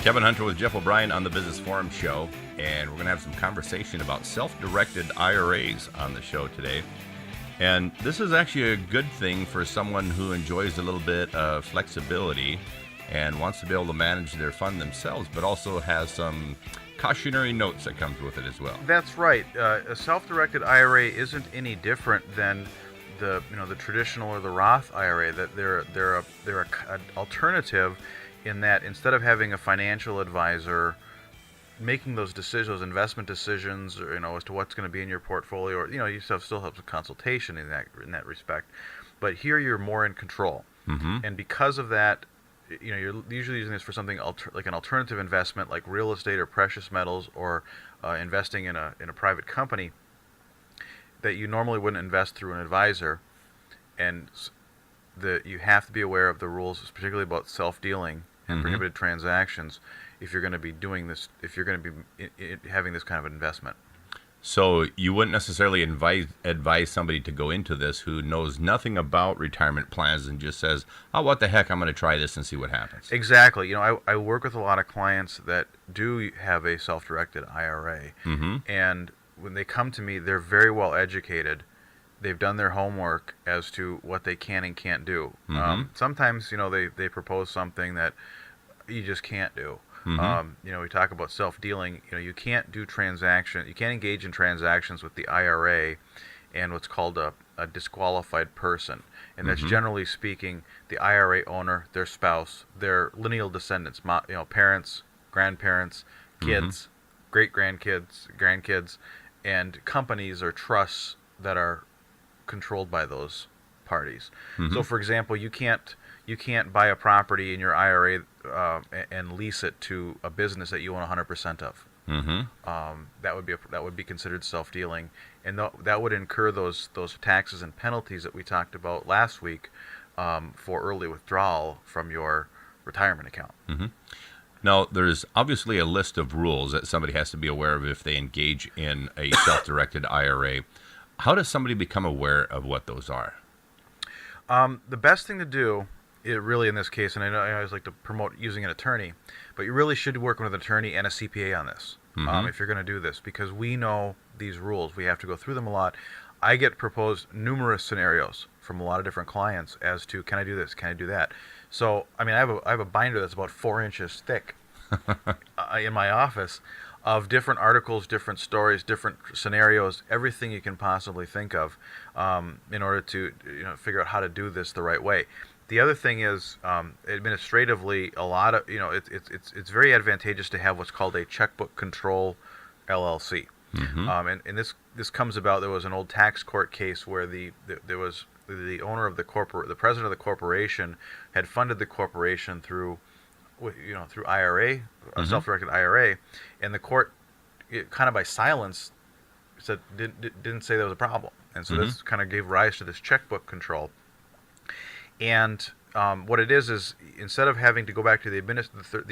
Kevin Hunter with Jeff O'Brien on the Business Forum Show, and we're going to have some conversation about self-directed IRAs on the show today. And this is actually a good thing for someone who enjoys a little bit of flexibility and wants to be able to manage their fund themselves, but also has some cautionary notes that comes with it as well. That's right. A self-directed IRA isn't any different than the traditional or the Roth IRA. That they're an alternative in that instead of having a financial advisor making those decisions, those investment decisions, or, as to what's going to be in your portfolio, or you still have some consultation in that respect, but here you're more in control. And because of that, you're usually using this for something like an alternative investment, like real estate or precious metals, or investing in a private company that you normally wouldn't invest through an advisor. And you have to be aware of the rules, particularly about self-dealing and prohibited transactions, if you're going to be doing this, if you're going to be having this kind of investment. So you wouldn't necessarily advise somebody to go into this who knows nothing about retirement plans and just says, oh, what the heck, I'm going to try this and see what happens. Exactly. I work with a lot of clients that do have a self-directed IRA, and when they come to me, they're very well educated. They've done their homework as to what they can and can't do. Sometimes, they propose something that you just can't do. We talk about self-dealing. You can't do you can't engage in transactions with the IRA and what's called a disqualified person. And that's generally speaking the IRA owner, their spouse, their lineal descendants, parents, grandparents, kids, great-grandkids, grandkids, and companies or trusts that are controlled by those parties. So, for example, you can't buy a property in your IRA and lease it to a business that you own 100% of. That would be considered self-dealing, and that would incur those taxes and penalties that we talked about last week for early withdrawal from your retirement account. Now, there's obviously a list of rules that somebody has to be aware of if they engage in a self-directed IRA. How does somebody become aware of what those are? The best thing to do, really in this case, and I know I always like to promote using an attorney, but you really should work with an attorney and a CPA on this if you're going to do this, because we know these rules. We have to go through them a lot. I get proposed numerous scenarios from a lot of different clients as to, can I do this, can I do that? So, I have a binder that's about 4 inches thick in my office of different articles, different stories, different scenarios, everything you can possibly think of, in order to figure out how to do this the right way. The other thing is, administratively, a lot of it's very advantageous to have what's called a checkbook control LLC. And this comes about. There was an old tax court case where there was the owner of the president of the corporation had funded the corporation through IRA, a self-directed IRA, and the court, kind of by silence, said didn't say there was a problem, and so this kind of gave rise to this checkbook control. And what it is instead of having to go back to the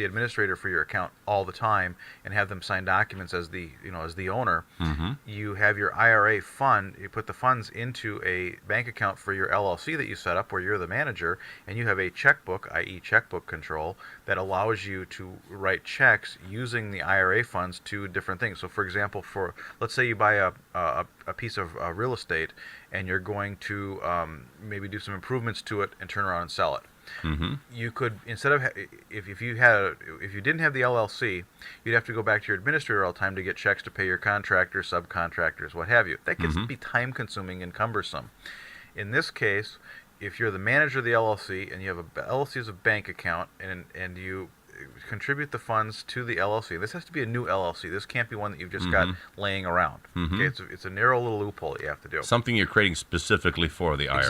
administrator for your account all the time and have them sign documents as the owner, you have your IRA fund. You put the funds into a bank account for your LLC that you set up, where you're the manager, and you have a checkbook, i.e., checkbook control, that allows you to write checks using the IRA funds to different things. So, for example, let's say you buy a piece of real estate, and you're going to maybe do some improvements to it and turn around and sell it. You could, instead of if you didn't have the LLC, you'd have to go back to your administrator all the time to get checks to pay your contractors, subcontractors, what have you. That gets to be time consuming and cumbersome. In this case, if you're the manager of the LLC and you have a LLC as a bank account, and you contribute the funds to the LLC. This has to be a new LLC. This can't be one that you've just got laying around. Okay, it's a narrow little loophole that you have to do. Something you're creating specifically for the IRA.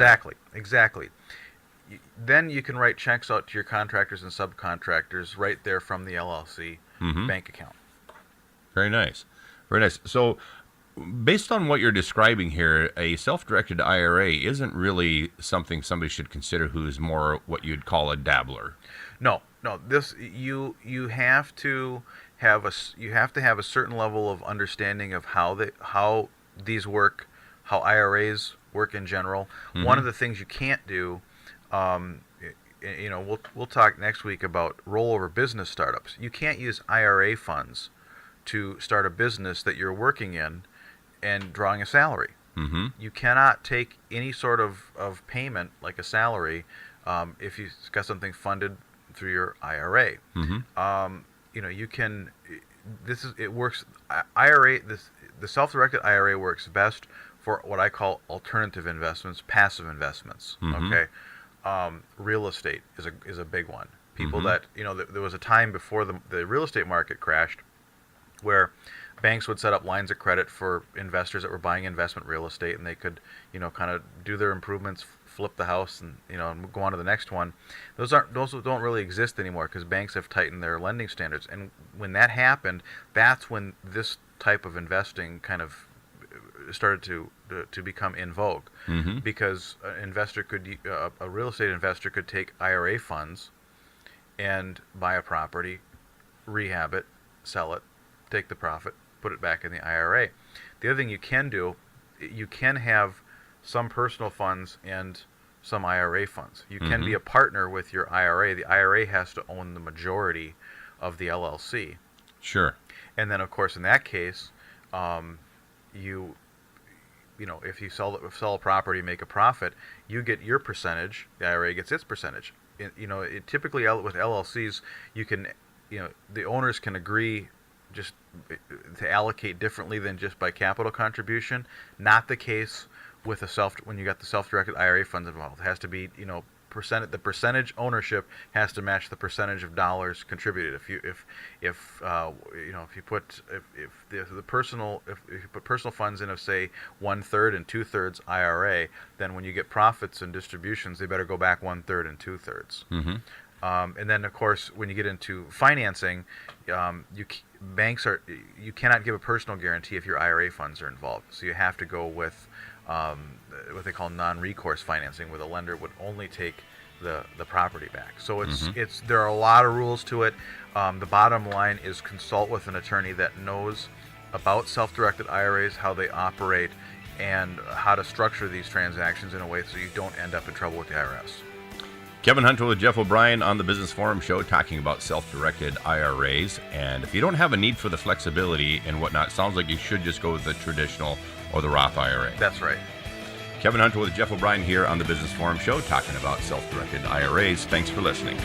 Exactly. Then you can write checks out to your contractors and subcontractors right there from the LLC bank account. Very nice. So, based on what you're describing here, a self-directed IRA isn't really something somebody should consider who is more what you'd call a dabbler. No. This you have to have a certain level of understanding of how these work, how IRAs work in general. One of the things you can't do we'll talk next week about rollover business startups. You can't use IRA funds to start a business that you're working in and drawing a salary. Mm-hmm. You cannot take any sort of payment like a salary if you've got something funded through your IRA. Mm-hmm. You can. It works. The self-directed IRA works best for what I call alternative investments, passive investments. Mm-hmm. Okay, real estate is a big one. People Mm-hmm. that there was a time before the real estate market crashed where banks would set up lines of credit for investors that were buying investment real estate, and they could, kind of do their improvements, flip the house, and and go on to the next one. Those don't really exist anymore because banks have tightened their lending standards. And when that happened, that's when this type of investing kind of started to become in vogue, Mm-hmm. because a real estate investor could take IRA funds and buy a property, rehab it, sell it, take the profit, put it back in the IRA. The other thing you can do, you can have some personal funds and some IRA funds. You can be a partner with your IRA. The IRA has to own the majority of the LLC. Sure. And then, of course, in that case, if you sell a property, make a profit, you get your percentage. The IRA gets its percentage. Typically with LLCs, you can, the owners can agree just to allocate differently than just by capital contribution. Not the case with when you got the self-directed IRA funds involved. It has to be, the percentage ownership has to match the percentage of dollars contributed. If you put personal funds in of, say, 1/3 and 2/3 IRA, then when you get profits and distributions, they better go back 1/3 and 2/3. Mm-hmm. And then, of course, when you get into financing, you cannot give a personal guarantee if your IRA funds are involved. So you have to go with what they call non-recourse financing, where the lender would only take the property back. So there are a lot of rules to it. The bottom line is consult with an attorney that knows about self-directed IRAs, how they operate, and how to structure these transactions in a way so you don't end up in trouble with the IRS. Kevin Hunter with Jeff O'Brien on the Business Forum Show, talking about self-directed IRAs. And if you don't have a need for the flexibility and whatnot, sounds like you should just go with the traditional or the Roth IRA. That's right. Kevin Hunter with Jeff O'Brien here on the Business Forum Show, talking about self-directed IRAs. Thanks for listening.